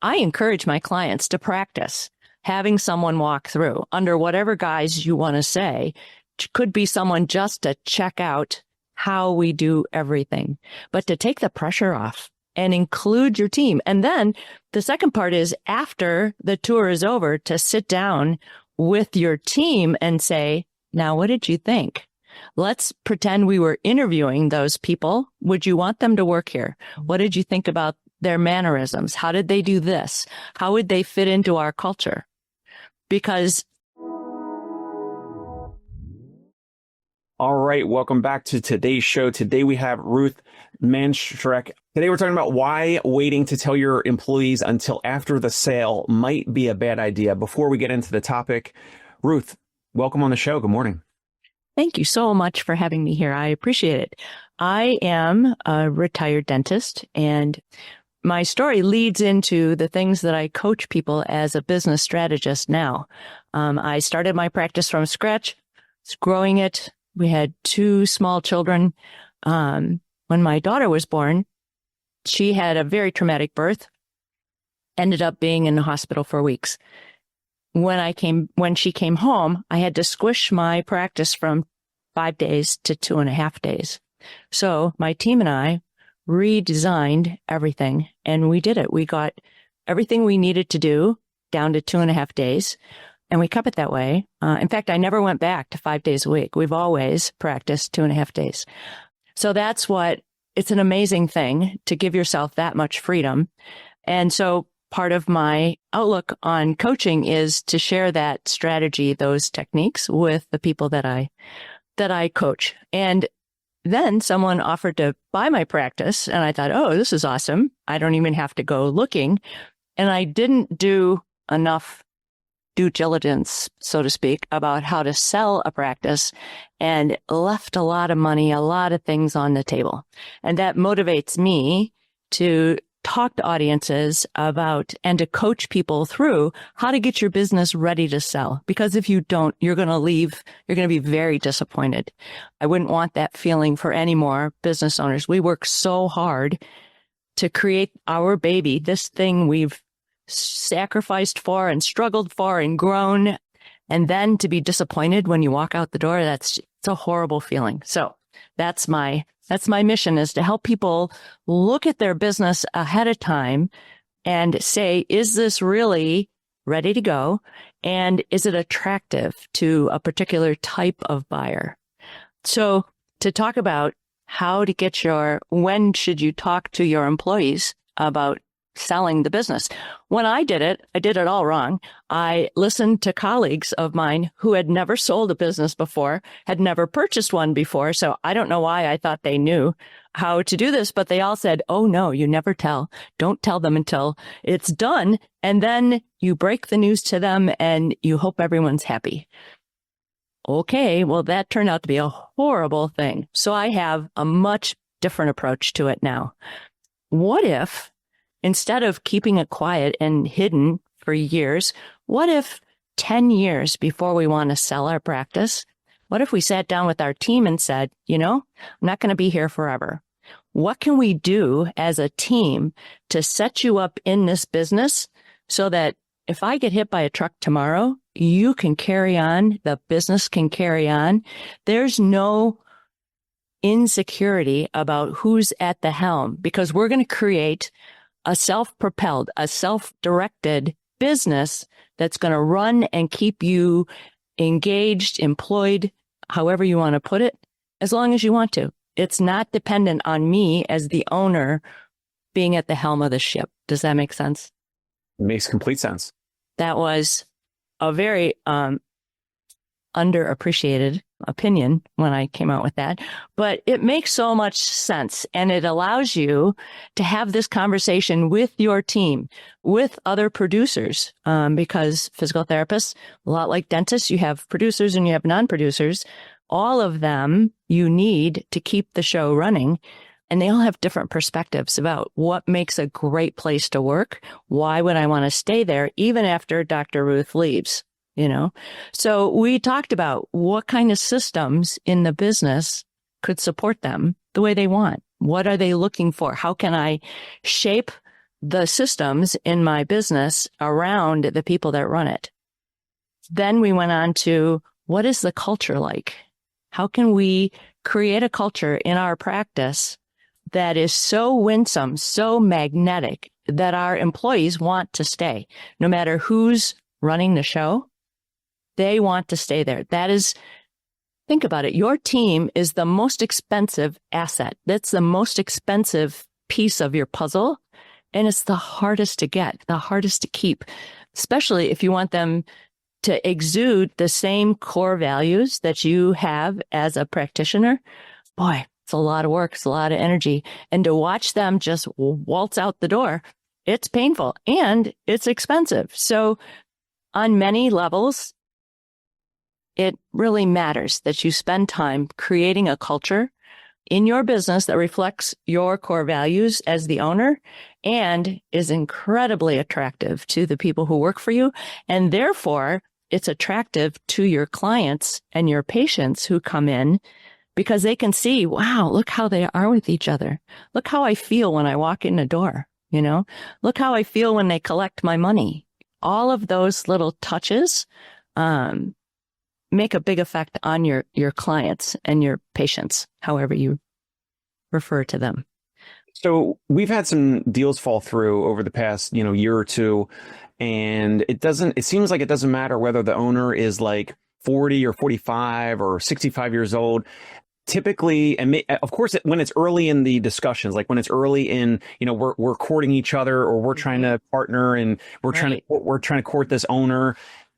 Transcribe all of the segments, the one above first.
I encourage my clients to practice having someone walk through under whatever guise you want to say. Could be someone just to check out how we do everything, but to take the pressure off and include your team. And then the second part is after the tour is over to sit down with your team and say, now, what did you think? Let's pretend we were interviewing those people. Would you want them to work here? What did you think about their mannerisms? How did they do this? How would they fit into our culture? Because all right, welcome back to today's show. Today we have Ruth Mannschreck. Today we're talking about why waiting to tell your employees until after the sale might be a bad idea. Before we get into the topic, Ruth, welcome on the show. Good morning. Thank you so much for having me here. I appreciate it. I am a retired dentist, and my story leads into the things that I coach people as a business strategist now. I started my practice from scratch, growing it. We had 2 small children. When my daughter was born, she had a very traumatic birth, ended up being in the hospital for weeks. When she came home, I had to squish my practice from 5 days to 2.5 days. So my team and I redesigned everything, and we did it. We got everything we needed to do down to 2.5 days. And we kept it that way. In fact, I never went back to 5 days a week. We've always practiced 2.5 days. So it's an amazing thing to give yourself that much freedom. And so part of my outlook on coaching is to share that strategy, those techniques with the people that I coach. And then someone offered to buy my practice, and I thought, oh, this is awesome. I don't even have to go looking. And I didn't do enough due diligence, so to speak, about how to sell a practice, and left a lot of money, a lot of things on the table. And that motivates me to talk to audiences about and to coach people through how to get your business ready to sell. Because if you don't, you're going to be very disappointed. I wouldn't want that feeling for any more business owners. We work so hard to create our baby, this thing we've sacrificed for and struggled for and grown, and then to be disappointed when you walk out the door, it's a horrible feeling. So that's my mission, is to help people look at their business ahead of time and say, is this really ready to go? And is it attractive to a particular type of buyer? So to talk about when should you talk to your employees about selling the business? When I did it all wrong. I listened to colleagues of mine who had never sold a business before, had never purchased one before. So I don't know why I thought they knew how to do this, but they all said, oh no, you never tell. Don't tell them until it's done. And then you break the news to them and you hope everyone's happy. Okay, well, that turned out to be a horrible thing. So I have a much different approach to it now. What if, instead of keeping it quiet and hidden for years, what if 10 years before we want to sell our practice, what if we sat down with our team and said, I'm not going to be here forever. What can we do as a team to set you up in this business so that if I get hit by a truck tomorrow, you can carry on, the business can carry on. There's no insecurity about who's at the helm, because we're going to create a self-propelled, a self-directed business that's going to run and keep you engaged, employed, however you want to put it, as long as you want to. It's not dependent on me as the owner being at the helm of the ship. Does that make sense? It makes complete sense. That was a very underappreciated opinion when I came out with that, but it makes so much sense, and it allows you to have this conversation with your team, with other producers, because physical therapists, a lot like dentists, you have producers and you have non-producers. All of them you need to keep the show running, and they all have different perspectives about what makes a great place to work. Why would I want to stay there even after Dr. Ruth leaves? So we talked about what kind of systems in the business could support them the way they want. What are they looking for? How can I shape the systems in my business around the people that run it. Then we went on to, what is the culture like? How can we create a culture in our practice that is so winsome, so magnetic that our employees want to stay? No matter who's running the show, they want to stay there. That is, think about it. Your team is the most expensive asset. That's the most expensive piece of your puzzle. And it's the hardest to get, the hardest to keep, especially if you want them to exude the same core values that you have as a practitioner. Boy, it's a lot of work. It's a lot of energy. And to watch them just waltz out the door, it's painful and it's expensive. So on many levels, it really matters that you spend time creating a culture in your business that reflects your core values as the owner and is incredibly attractive to the people who work for you. And therefore, it's attractive to your clients and your patients who come in because they can see, wow, look how they are with each other. Look how I feel when I walk in the door, look how I feel when they collect my money. All of those little touches, make a big effect on your clients and your patients, however you refer to them. So we've had some deals fall through over the past, year or two, and it seems like it doesn't matter whether the owner is like 40 or 45 or 65 years old. Typically, and of course, when it's early in the discussions, like when it's early in, we're courting each other or we're trying to partner and we're trying to court this owner.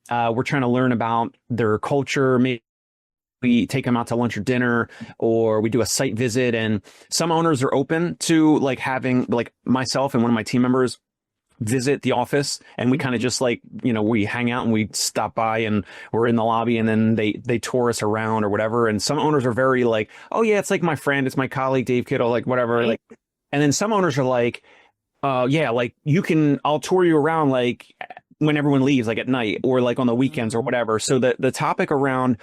We're trying to learn about their culture. Maybe we take them out to lunch or dinner, or we do a site visit. And some owners are open to like having like myself and one of my team members visit the office, and we kind of just like, we hang out and we stop by and we're in the lobby, and then they tour us around or whatever. And some owners are very like, oh yeah, it's like my friend, it's my colleague, Dave Kittle, like whatever. Right. Like, and then some owners are like, yeah, like I'll tour you around like when everyone leaves, like at night or like on the weekends or whatever. So the topic around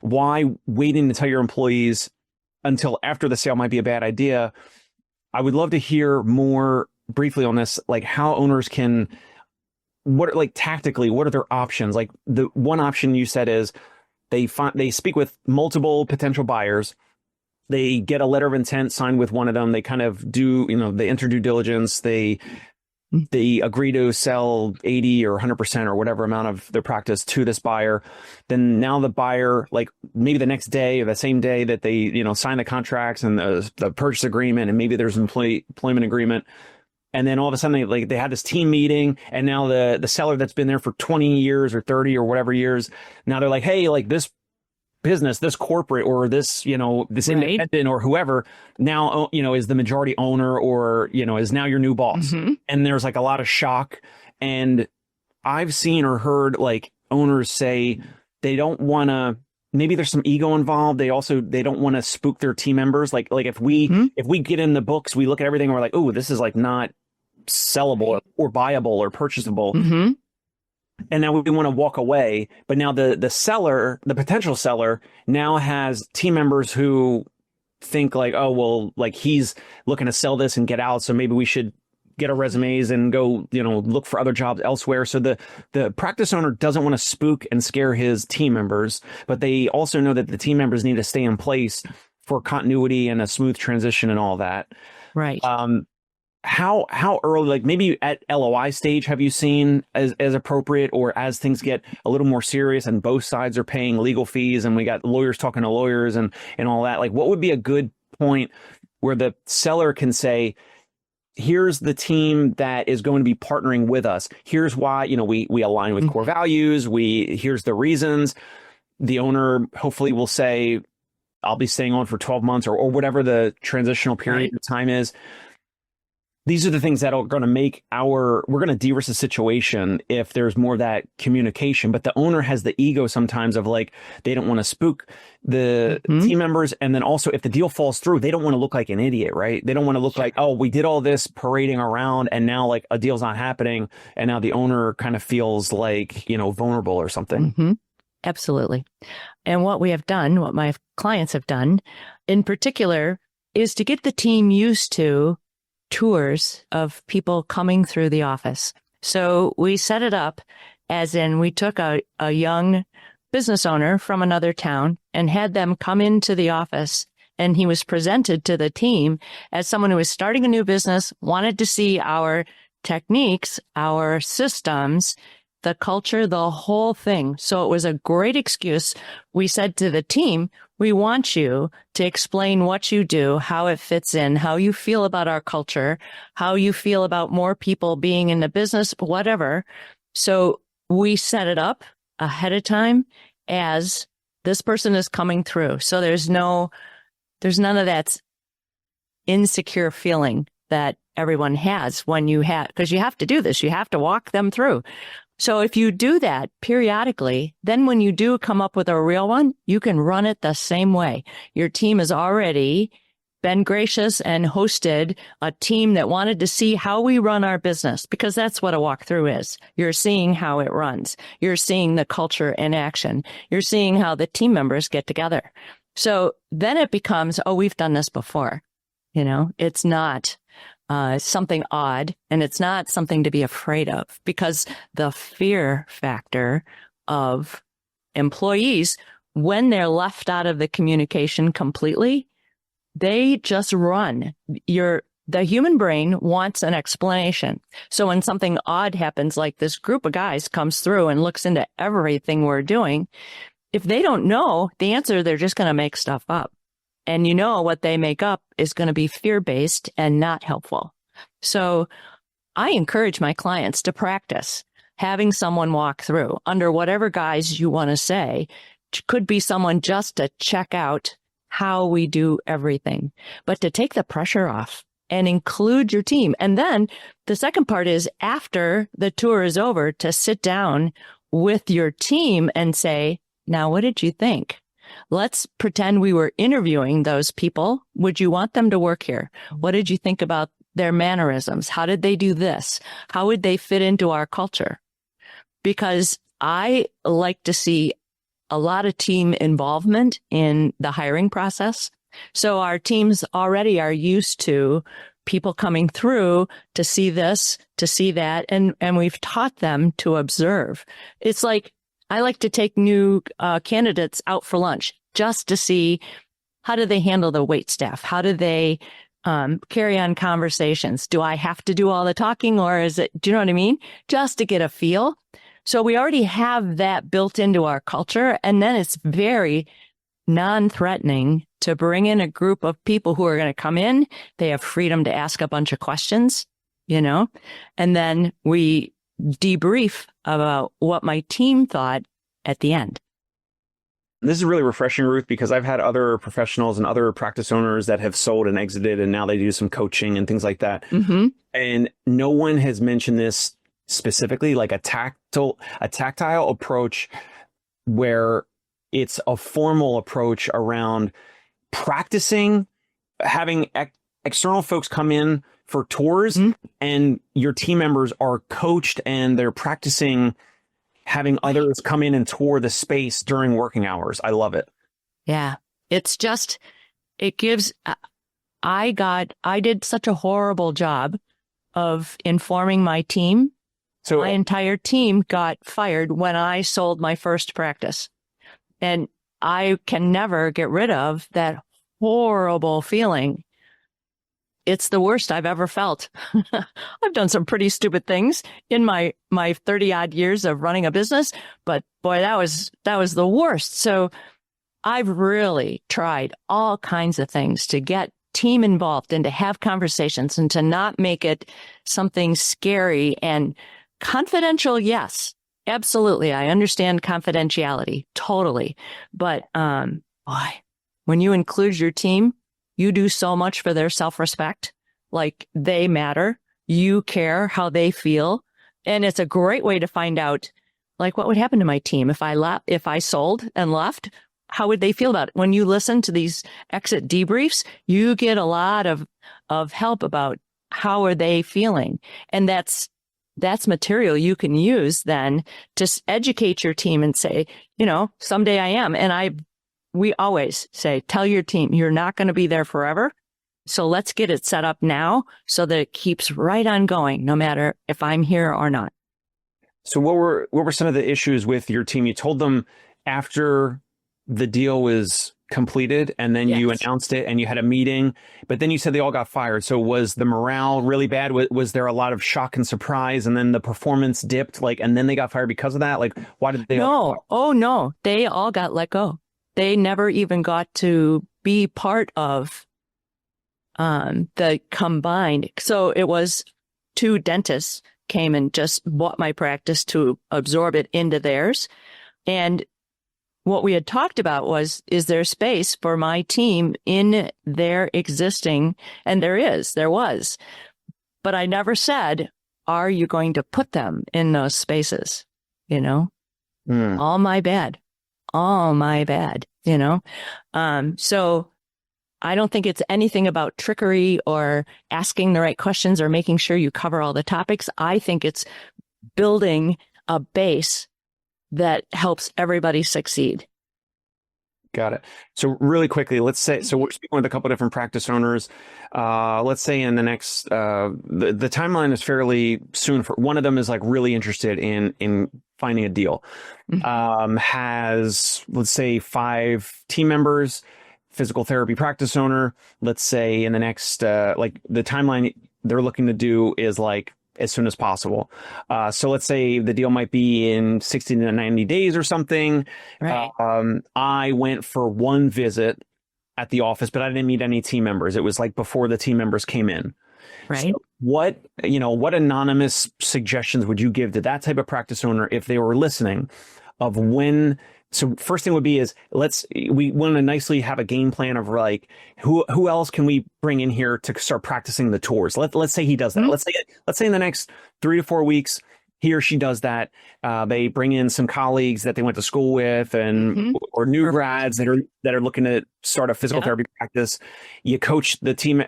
why waiting to tell your employees until after the sale might be a bad idea, I would love to hear more briefly on this, like how owners can, tactically, what are their options? Like the one option you said is they speak with multiple potential buyers. They get a letter of intent signed with one of them. They kind of do, they enter due diligence. They agree to sell 80 or 100% or whatever amount of their practice to this buyer. Then now the buyer, like maybe the next day or the same day that they, sign the contracts and the purchase agreement, and maybe there's an employment agreement. And then all of a sudden they had this team meeting, and now the seller that's been there for 20 years or 30 or whatever years, now they're like, hey, like this business, this corporate or this, this independent or whoever now, is the majority owner or, is now your new boss. Mm-hmm. And there's like a lot of shock. And I've seen or heard like owners say they don't want to, maybe there's some ego involved. They don't want to spook their team members. Like if we get in the books, we look at everything and we're like, oh, this is like not sellable or buyable or purchasable. Mm-hmm. And now we want to walk away. But now the seller, the potential seller, now has team members who think like, oh, well, like he's looking to sell this and get out. So maybe we should get our resumes and go, look for other jobs elsewhere. So the practice owner doesn't want to spook and scare his team members, but they also know that the team members need to stay in place for continuity and a smooth transition and all that. Right. How early, like maybe at LOI stage, have you seen as appropriate, or as things get a little more serious and both sides are paying legal fees and we got lawyers talking to lawyers and all that, like what would be a good point where the seller can say, here's the team that is going to be partnering with us. Here's why, we align with core values. Here's the reasons. The owner hopefully will say, I'll be staying on for 12 months or whatever the transitional period of time is. These are the things that are going to make we're going to de-risk the situation if there's more of that communication. But the owner has the ego sometimes of like, they don't want to spook the team members. And then also if the deal falls through, they don't want to look like an idiot, right? They don't want to look like, oh, we did all this parading around and now like a deal's not happening. And now the owner kind of feels like, vulnerable or something. Mm-hmm. Absolutely. And what we have done, what my clients have done in particular, is to get the team used to tours of people coming through the office. So we set it up as in we took a young business owner from another town and had them come into the office, and he was presented to the team as someone who was starting a new business, wanted to see our techniques, our systems, the culture, the whole thing. So it was a great excuse. We said to the team, we want you to explain what you do, how it fits in, how you feel about our culture, how you feel about more people being in the business, whatever. So we set it up ahead of time as this person is coming through. So there's none of that insecure feeling that everyone has when because you have to do this. You have to walk them through. So if you do that periodically, then when you do come up with a real one, you can run it the same way. Your team has already been gracious and hosted a team that wanted to see how we run our business, because that's what a walkthrough is. You're seeing how it runs. You're seeing the culture in action. You're seeing how the team members get together. So then it becomes, oh, we've done this before. It's not something odd, and it's not something to be afraid of, because the fear factor of employees, when they're left out of the communication completely, they just run. The human brain wants an explanation. So when something odd happens, like this group of guys comes through and looks into everything we're doing, if they don't know the answer, they're just going to make stuff up. And what they make up is going to be fear-based and not helpful. So I encourage my clients to practice having someone walk through under whatever guise you want to say. Could be someone just to check out how we do everything, but to take the pressure off and include your team. And then the second part is, after the tour is over, to sit down with your team and say, now, what did you think? Let's pretend we were interviewing those people. Would you want them to work here? What did you think about their mannerisms? How did they do this? How would they fit into our culture? Because I like to see a lot of team involvement in the hiring process. So our teams already are used to people coming through to see this, to see that, and we've taught them to observe. It's like, I like to take new candidates out for lunch just to see, how do they handle the wait staff? How do they carry on conversations? Do I have to do all the talking, or is it, do you know what I mean? Just to get a feel. So we already have that built into our culture. And then it's very non-threatening to bring in a group of people who are going to come in. They have freedom to ask a bunch of questions, and then we debrief about what my team thought at the end. This is really refreshing, Ruth, because I've had other professionals and other practice owners that have sold and exited, and now they do some coaching and things like that. Mm-hmm. And no one has mentioned this specifically, like a tactile approach where it's a formal approach around practicing, having external folks come in for tours, mm-hmm. and your team members are coached and they're practicing having others come in and tour the space during working hours. I love it. Yeah. It's just, it gives, I did such a horrible job of informing my team. So my entire team got fired when I sold my first practice. And I can never get rid of that horrible feeling. It's the worst I've ever felt. I've done some pretty stupid things in my 30 odd years of running a business, but boy, that was the worst. So I've really tried all kinds of things to get team involved and to have conversations and to not make it something scary and confidential. Yes, absolutely. I understand confidentiality totally. But, boy, when you include your team, you do so much for their self-respect. Like, they matter. You care how they feel. And it's a great way to find out, like, what would happen to my team if I sold and left? How would they feel about it? When you listen to these exit debriefs, you get a lot of help about how are they feeling. And that's material you can use then to educate your team and say, someday I am. And we always say, tell your team, you're not going to be there forever. So let's get it set up now so that it keeps right on going, no matter if I'm here or not. So what were some of the issues with your team? You told them after the deal was completed and then you announced it and you had a meeting, but then you said they all got fired. So was the morale really bad? Was there a lot of shock and surprise and then the performance dipped and then they got fired because of that? Why did they? No. Oh, no. They all got let go. They never even got to be part of the combined. So it was 2 dentists came and just bought my practice to absorb it into theirs. And what we had talked about was, is there space for my team in their existing? And there was. But I never said, are you going to put them in those spaces? All my bad. So I don't think it's anything about trickery or asking the right questions or making sure you cover all the topics. I think it's building a base that helps everybody succeed. Got it. So really quickly, let's say, so we're speaking with a couple of different practice owners. Let's say in the next, the timeline is fairly soon. For one of them is really interested in finding a deal. Has, let's say, 5 team members, physical therapy practice owner. Let's say in the next, the timeline they're looking to do is as soon as possible. So let's say the deal might be in 60 to 90 days or something. Right. I went for 1 visit at the office, but I didn't meet any team members. It was before the team members came in. Right. So what anonymous suggestions would you give to that type of practice owner if they were listening of when? So first thing would be is we want to nicely have a game plan of who else can we bring in here to start practicing the tours. Let's say he does that. Mm-hmm. Let's say in the next 3 to 4 weeks, he or she does that. They bring in some colleagues that they went to school with or new grads that are looking to start a physical therapy practice. You coach the team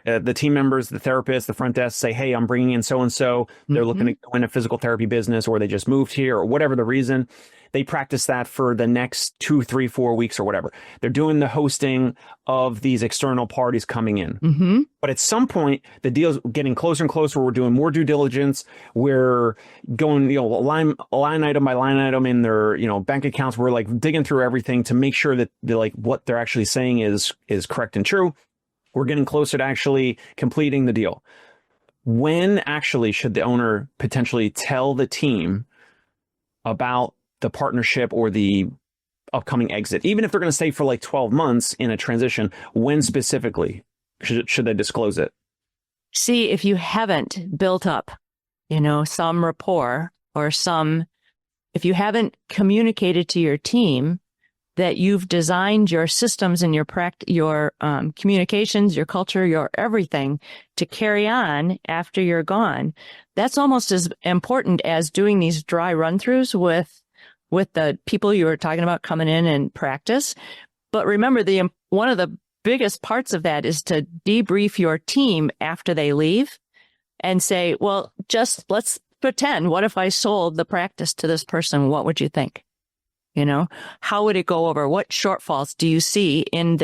members, the therapists, the front desk, say, hey, I'm bringing in so-and-so. They're looking to go in a physical therapy business, or they just moved here, or whatever the reason. They practice that for the next 2, 3, 4 weeks or whatever. They're doing the hosting of these external parties coming in. But at some point, the deal's getting closer and closer. We're doing more due diligence. We're going, line item by line item in their, bank accounts. We're digging through everything to make sure that what they're actually saying is correct and true. We're getting closer to actually completing the deal. When actually should the owner potentially tell the team about the partnership or the upcoming exit, even if they're going to stay for 12 months in a transition? When specifically should they disclose it? See, if you haven't built up, some rapport or if you haven't communicated to your team that you've designed your systems and your communications, your culture, your everything to carry on after you're gone, that's almost as important as doing these dry run-throughs with the people you were talking about coming in and practice. But remember, one of the biggest parts of that is to debrief your team after they leave and say, well, just let's pretend, what if I sold the practice to this person? What would you think? How would it go over? What shortfalls do you see in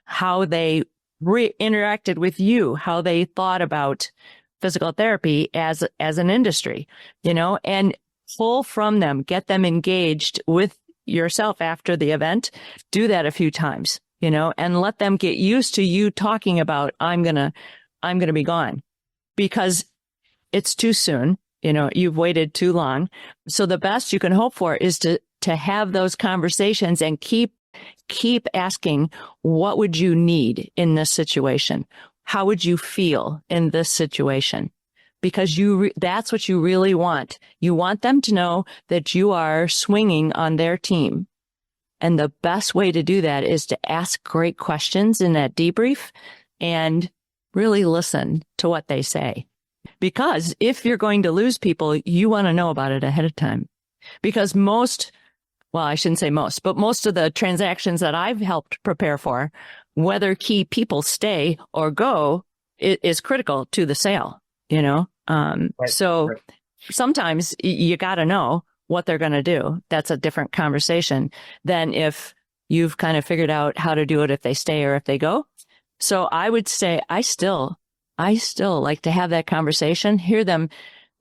how they interacted with you, how they thought about physical therapy as an industry, and pull from them, get them engaged with yourself after the event. Do that a few times, and let them get used to you talking about, I'm going to be gone, because it's too soon. You've waited too long. So the best you can hope for is to have those conversations and keep asking, what would you need in this situation? How would you feel in this situation? Because that's what you really want. You want them to know that you are swinging on their team. And the best way to do that is to ask great questions in that debrief and really listen to what they say. Because if you're going to lose people, you want to know about it ahead of time. Because I shouldn't say most, but most of the transactions that I've helped prepare for, whether key people stay or go, is critical to the sale, So sometimes you got to know what they're going to do. That's a different conversation than if you've kind of figured out how to do it if they stay or if they go. So I would say I still like to have that conversation,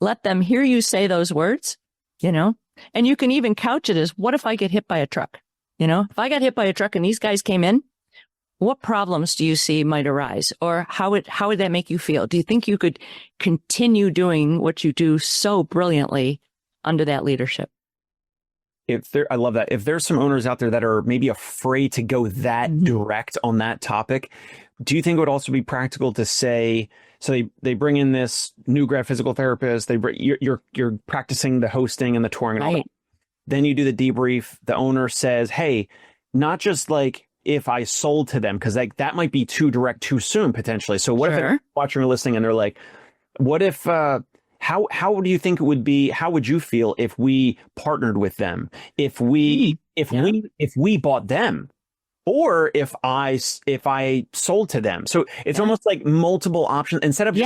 let them hear you say those words, and you can even couch it as, what if I get hit by a truck? If I got hit by a truck and these guys came in, what problems do you see might arise? Or how would that make you feel? Do you think you could continue doing what you do so brilliantly under that leadership? I love that. If there's some owners out there that are maybe afraid to go that direct on that topic, do you think it would also be practical to say, so they bring in this new grad physical therapist, you're practicing the hosting and the touring and all that. Then you do the debrief. The owner says, hey, not just like if I sold to them, because like that might be too direct too soon potentially. So what if they're watching or listening and they're like, what if how do you think it would be? How would you feel if we partnered with them? If we bought them, or if I sold to them? So it's almost like multiple options instead of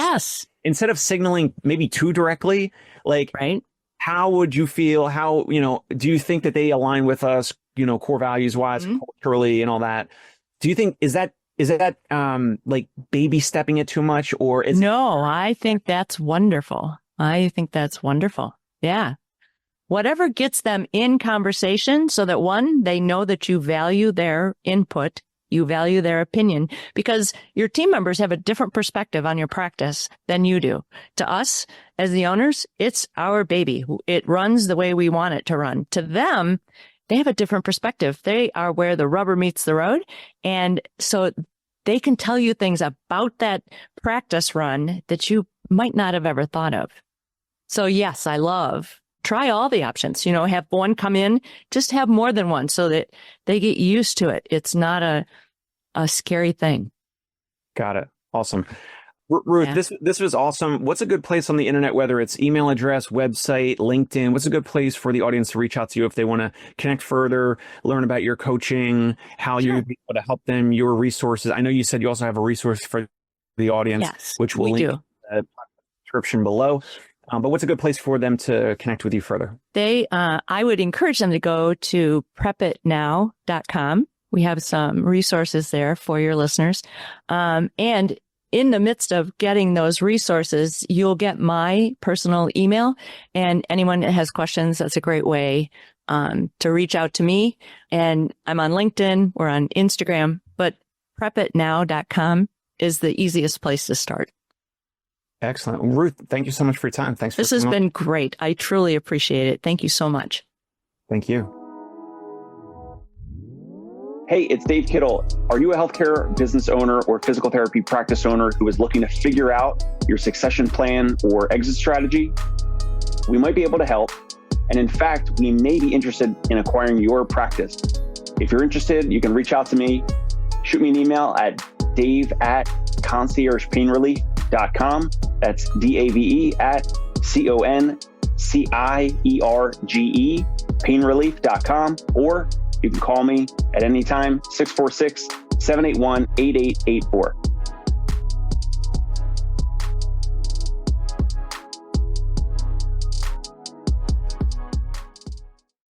signaling maybe too directly. Like, how would you feel? How do you think that they align with us? Core values wise, culturally, and all that. Do you think is that like baby stepping it too much, or is No, I think that's wonderful. Yeah. Whatever gets them in conversation so that one, they know that you value their input, you value their opinion, because your team members have a different perspective on your practice than you do. To us, as the owners, it's our baby. It runs the way we want it to run. To them, they have a different perspective. They are where the rubber meets the road. And so they can tell you things about that practice run that you might not have ever thought of. So yes, try all the options, have one come in, just have more than one so that they get used to it. It's not a scary thing. Got it. Awesome. Ruth, this was awesome. What's a good place on the internet, whether it's email address, website, LinkedIn? What's a good place for the audience to reach out to you if they want to connect further, learn about your coaching, how you'll be able to help them, your resources? I know you said you also have a resource for the audience, which we'll link in the description below. But what's a good place for them to connect with you further? I would encourage them to go to prepitnow.com. We have some resources there for your listeners. And in the midst of getting those resources, you'll get my personal email, and anyone that has questions, that's a great way to reach out to me. And I'm on LinkedIn, we're on Instagram, but prepitnow.com is the easiest place to start. Excellent. Ruth, thank you so much for your time. This has been great. I truly appreciate it. Thank you so much. Thank you. Hey, it's Dave Kittle. Are you a healthcare business owner or physical therapy practice owner who is looking to figure out your succession plan or exit strategy? We might be able to help. And in fact, we may be interested in acquiring your practice. If you're interested, you can reach out to me. Shoot me an email at dave@conciergepainrelief.com. That's DAVE@CONCIERGE painrelief.com. Or you can call me at any time, 646-781-8884.